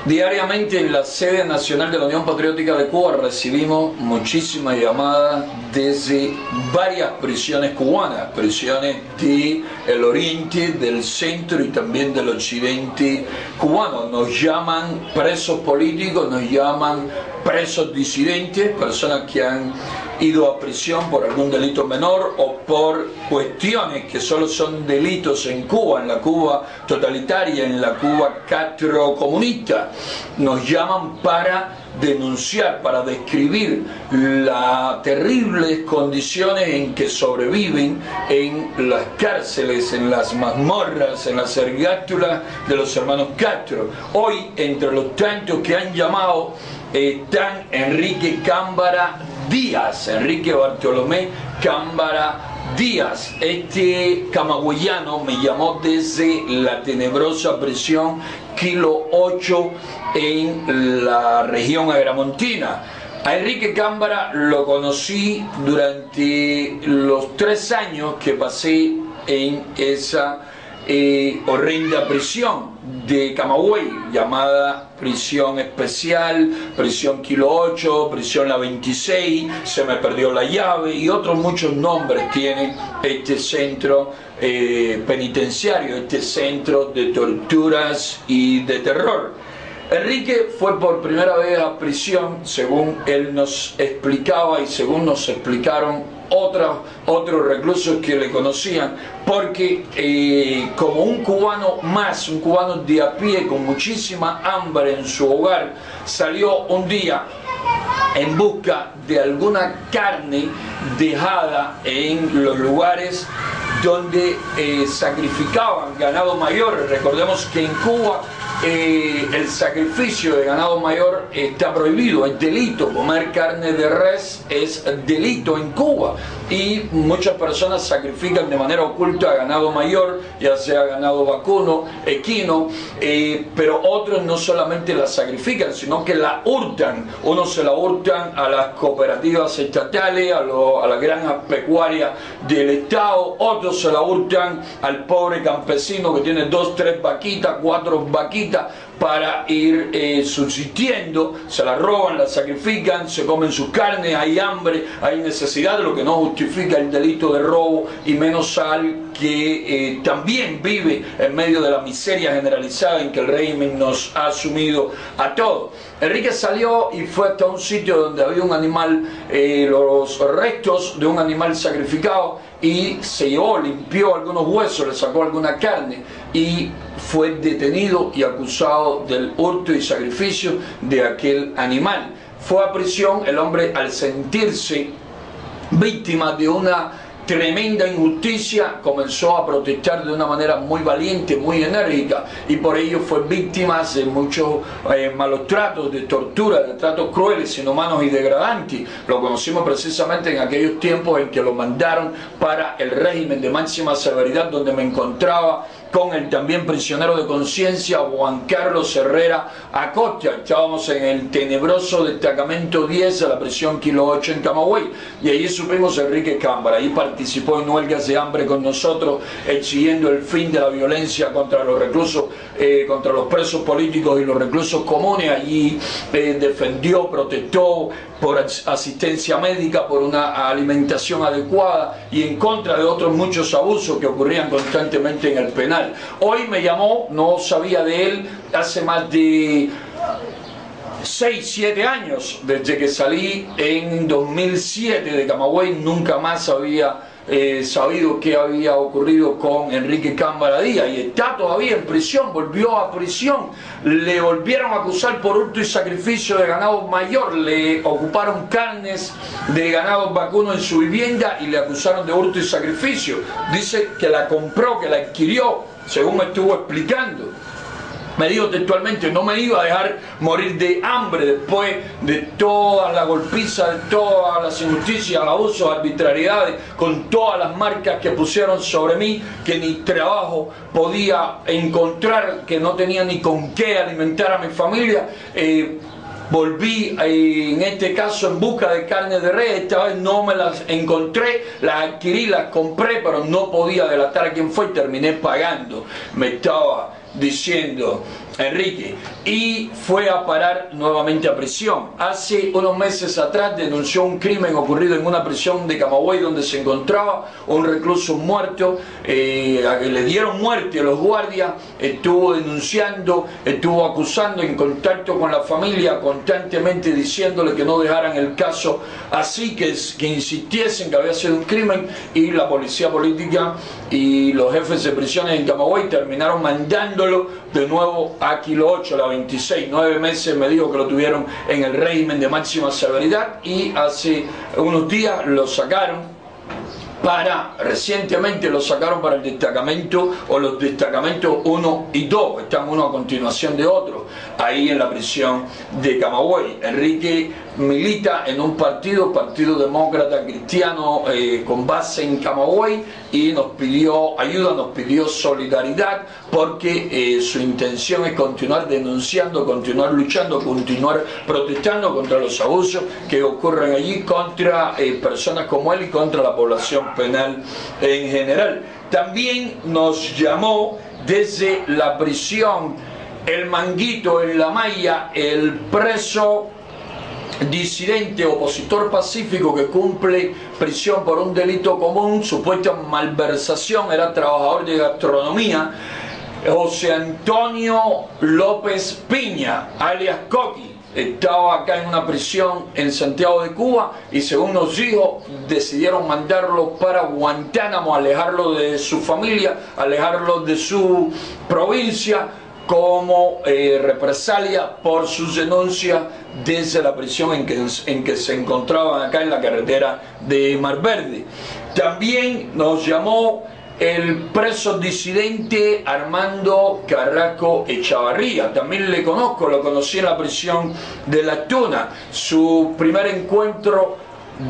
Diariamente en la sede nacional de la Unión Patriótica de Cuba recibimos muchísimas llamadas desde varias prisiones cubanas, prisiones del oriente, del centro y también del occidente cubano. Nos llaman presos políticos, nos llaman presos disidentes, personas que han ido a prisión por algún delito menor o por cuestiones que solo son delitos en Cuba, en la Cuba totalitaria, en la Cuba catrocomunista. Nos llaman para denunciar, para describir las terribles condiciones en que sobreviven en las cárceles, en las mazmorras, en las ergástulas de los hermanos Castro. Hoy, entre los tantos que han llamado, están Enrique Cámbara Díaz, Enrique Bartolomé Cámbara Díaz. Este camagüeyano me llamó desde la tenebrosa prisión Kilo 8 en la región agramontina. A Enrique Cámbara lo conocí durante los 3 años que pasé en esa horrenda prisión de Camagüey, llamada prisión especial, prisión Kilo 8, prisión La 26, se me perdió la llave y otros muchos nombres tiene este centro penitenciario, este centro de torturas y de terror. Enrique fue por primera vez a prisión, según él nos explicaba y según nos explicaron otros reclusos que le conocían, porque como un cubano más, un cubano de a pie con muchísima hambre en su hogar, salió un día en busca de alguna carne dejada en los lugares donde sacrificaban ganado mayor. Recordemos que en Cuba el sacrificio de ganado mayor está prohibido, es delito. Comer carne de res es delito en Cuba y muchas personas sacrifican de manera oculta ganado mayor, ya sea ganado vacuno, equino, pero otros no solamente la sacrifican, sino que la hurtan. Unos se la hurtan a las cooperativas estatales, a la gran pecuaria del Estado, otros se la hurtan al pobre campesino que tiene 2, 3 vaquitas, 4 vaquitas para ir subsistiendo. Se la roban, la sacrifican, se comen sus carnes, hay hambre, hay necesidad, lo que no justifica el delito de robo y menos sal, que también vive en medio de la miseria generalizada en que el régimen nos ha sumido a todos. Enrique salió y fue hasta un sitio donde había un animal, los restos de un animal sacrificado, y se llevó, limpió algunos huesos, le sacó alguna carne y fue detenido y acusado del hurto y sacrificio de aquel animal. Fue a prisión. El hombre, al sentirse víctima de una tremenda injusticia, comenzó a protestar de una manera muy valiente, muy enérgica, y por ello fue víctima de muchos malos tratos, de tortura, de tratos crueles, inhumanos y degradantes. Lo conocimos precisamente en aquellos tiempos en que lo mandaron para el régimen de máxima severidad, donde me encontraba con el también prisionero de conciencia Juan Carlos Herrera Acosta. Estábamos en el tenebroso destacamento 10 de la prisión Kilo 8 en Camagüey, y allí supimos a Enrique Cámbara. Ahí participó en huelgas de hambre con nosotros, exigiendo el fin de la violencia contra los reclusos, contra los presos políticos y los reclusos comunes. Allí defendió, protestó por asistencia médica, por una alimentación adecuada y en contra de otros muchos abusos que ocurrían constantemente en el penal. Hoy me llamó, no sabía de él hace más de 6, 7 años, desde que salí en 2007 de Camagüey. Nunca más había sabido qué había ocurrido con Enrique Cámbara Díaz, y está todavía en prisión. Volvió a prisión, le volvieron a acusar por hurto y sacrificio de ganado mayor, le ocuparon carnes de ganado vacuno en su vivienda y le acusaron de hurto y sacrificio. Dice que la compró, que la adquirió, según me estuvo explicando. Me dijo textualmente: no me iba a dejar morir de hambre después de toda la golpiza, de todas las injusticias, abusos, arbitrariedades, con todas las marcas que pusieron sobre mí, que ni trabajo podía encontrar, que no tenía ni con qué alimentar a mi familia. Volví en este caso en busca de carne de res. Esta vez no me las encontré, las adquirí, las compré, pero no podía delatar a quién fue y terminé pagando. Me estaba diciendo Enrique, y fue a parar nuevamente a prisión. Hace unos meses atrás denunció un crimen ocurrido en una prisión de Camagüey donde se encontraba un recluso muerto, le dieron muerte a los guardias, estuvo denunciando, estuvo acusando, en contacto con la familia constantemente diciéndole que no dejaran el caso así, que insistiesen que había sido un crimen, y la policía política y los jefes de prisiones en Camagüey terminaron mandándolo de nuevo a Kilo 8, la 26, 9 meses me dijo que lo tuvieron en el régimen de máxima severidad, y hace unos días lo sacaron recientemente lo sacaron para el destacamento, o los destacamentos 1 y 2, están uno a continuación de otro, ahí en la prisión de Camagüey. Enrique milita en un partido demócrata cristiano con base en Camagüey, y nos pidió ayuda, nos pidió solidaridad, porque su intención es continuar denunciando, continuar luchando, continuar protestando contra los abusos que ocurren allí contra personas como él y contra la población penal en general. También nos llamó desde la prisión El Manguito en La Maya el preso disidente, opositor pacífico que cumple prisión por un delito común, supuesta malversación, era trabajador de gastronomía, José Antonio López Piña, alias Coqui. Estaba acá en una prisión en Santiago de Cuba, y según nos dijo, decidieron mandarlo para Guantánamo, alejarlo de su familia, alejarlo de su provincia, como represalia por sus denuncias desde la prisión en que se encontraban acá en la carretera de Mar Verde. También nos llamó el preso disidente Armando Carrasco Echavarría. También le conozco, lo conocí en la prisión de La Tuna. Su primer encuentro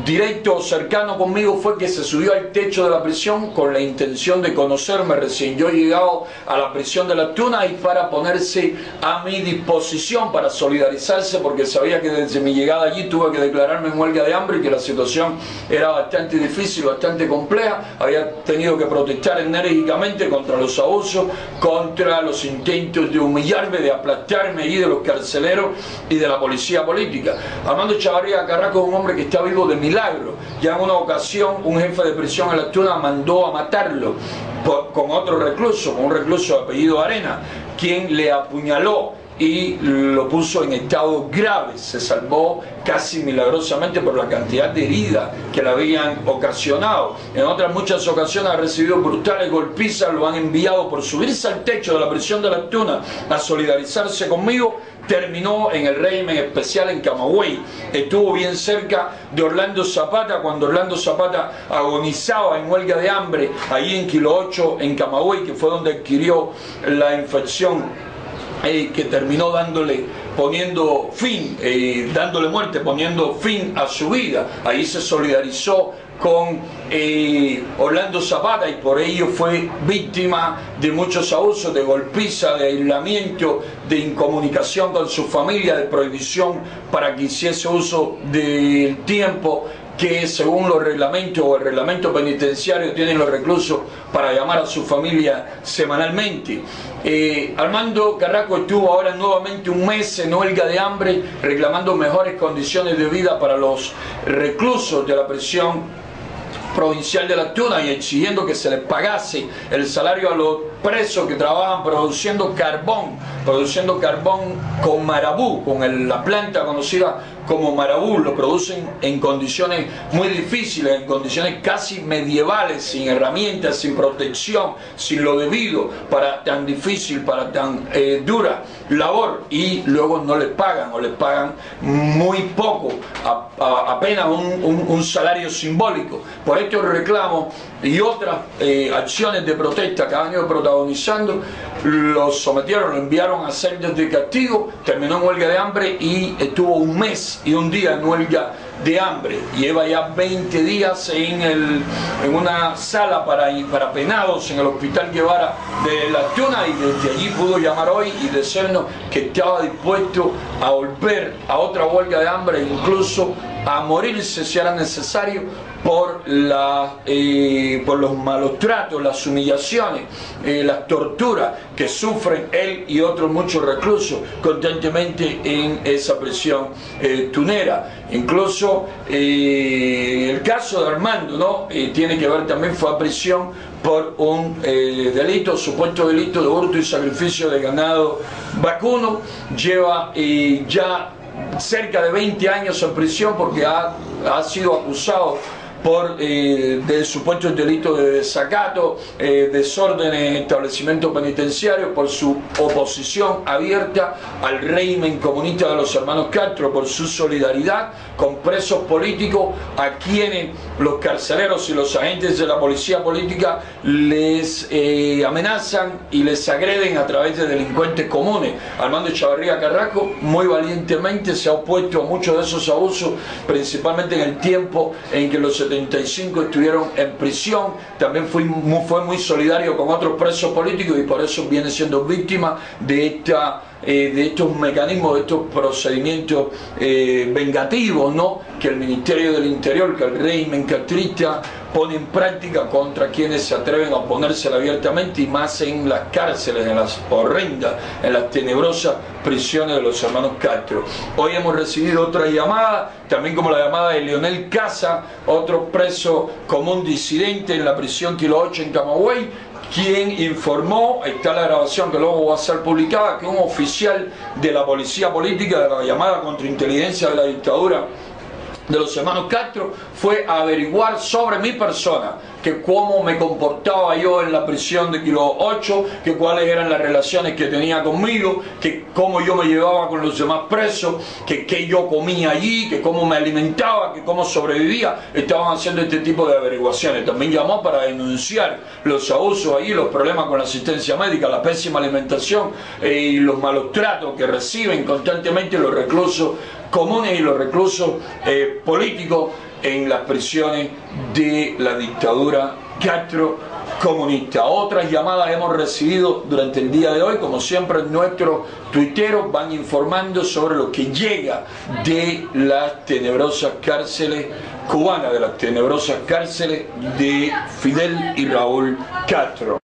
directo o cercano conmigo fue que se subió al techo de la prisión con la intención de conocerme recién yo llegado a la prisión de La Tuna, y para ponerse a mi disposición, para solidarizarse, porque sabía que desde mi llegada allí tuve que declararme en huelga de hambre y que la situación era bastante difícil, bastante compleja. Había tenido que protestar enérgicamente contra los abusos, contra los intentos de humillarme, de aplastarme allí de los carceleros y de la policía política. Armando Echavarría Carrasco es un hombre que está vivo de milagro. Ya en una ocasión un jefe de prisión en La Tuna mandó a matarlo con otro recluso, con un recluso de apellido Arena, quien le apuñaló y lo puso en estado grave. Se salvó casi milagrosamente por la cantidad de heridas que le habían ocasionado. En otras muchas ocasiones ha recibido brutales golpizas, lo han enviado por subirse al techo de la prisión de La Tuna a solidarizarse conmigo. Terminó en el régimen especial en Camagüey. Estuvo bien cerca de Orlando Zapata cuando Orlando Zapata agonizaba en huelga de hambre allí en Kilo 8 en Camagüey, que fue donde adquirió la infección que terminó poniendo muerte, poniendo fin a su vida. Ahí se solidarizó con Orlando Zapata, y por ello fue víctima de muchos abusos, de golpiza, de aislamiento, de incomunicación con su familia, de prohibición para que hiciese uso del tiempo que según los reglamentos o el reglamento penitenciario tienen los reclusos para llamar a su familia semanalmente. Armando Carrasco estuvo ahora nuevamente un mes en huelga de hambre reclamando mejores condiciones de vida para los reclusos de la prisión provincial de La Tuna, y exigiendo que se les pagase el salario a los presos que trabajan produciendo carbón con marabú, con la planta conocida como marabú. Lo producen en condiciones muy difíciles, en condiciones casi medievales, sin herramientas, sin protección, sin lo debido para tan difícil, para tan dura labor, y luego no les pagan, o les pagan muy poco, apenas un salario simbólico. Por estos reclamos y otras acciones de protesta que han ido protagonizando, lo sometieron, lo enviaron a celdas de castigo, terminó en huelga de hambre y estuvo un mes y un día en huelga de hambre. Lleva ya 20 días en una sala para penados en el Hospital Guevara de La Tuna, y desde allí pudo llamar hoy y decirnos que estaba dispuesto a volver a otra huelga de hambre, incluso a morirse si era necesario por los malos tratos, las humillaciones, las torturas que sufren él y otros muchos reclusos constantemente en esa prisión tunera. Incluso el caso de Armando, ¿no? Tiene que ver también, fue a prisión por un delito, supuesto delito de hurto y sacrificio de ganado vacuno. Lleva ya cerca de 20 años en prisión porque ha sido acusado por del supuesto delito de desacato, desorden en establecimiento penitenciario, por su oposición abierta al régimen comunista de los hermanos Castro, por su solidaridad con presos políticos a quienes los carceleros y los agentes de la policía política les amenazan y les agreden a través de delincuentes comunes. Armando Echavarría Carrasco muy valientemente se ha opuesto a muchos de esos abusos, principalmente en el tiempo en que los 75 estuvieron en prisión. También fue muy solidario con otros presos políticos y por eso viene siendo víctima de estos mecanismos, de estos procedimientos vengativos, ¿no?, que el Ministerio del Interior, que el régimen castrista pone en práctica contra quienes se atreven a oponérsela abiertamente, y más en las cárceles, en las horrendas, en las tenebrosas prisiones de los hermanos Castro. Hoy hemos recibido otra llamada, también como la llamada de Leonel Casa, otro preso común disidente en la prisión Kilo 8 en Camagüey, quien informó, está la grabación que luego va a ser publicada, que un oficial de la policía política de la llamada contrainteligencia de la dictadura de los hermanos Castro fue a averiguar sobre mi persona, que cómo me comportaba yo en la prisión de Kilo 8, que cuáles eran las relaciones que tenía conmigo, que cómo yo me llevaba con los demás presos, que qué yo comía allí, que cómo me alimentaba, que cómo sobrevivía. Estaban haciendo este tipo de averiguaciones. También llamó para denunciar los abusos allí, los problemas con la asistencia médica, la pésima alimentación y los malos tratos que reciben constantemente los reclusos comunes y los reclusos políticos en las prisiones de la dictadura Castro comunista. Otras llamadas hemos recibido durante el día de hoy. Como siempre, nuestros tuiteros van informando sobre lo que llega de las tenebrosas cárceles cubanas, de las tenebrosas cárceles de Fidel y Raúl Castro.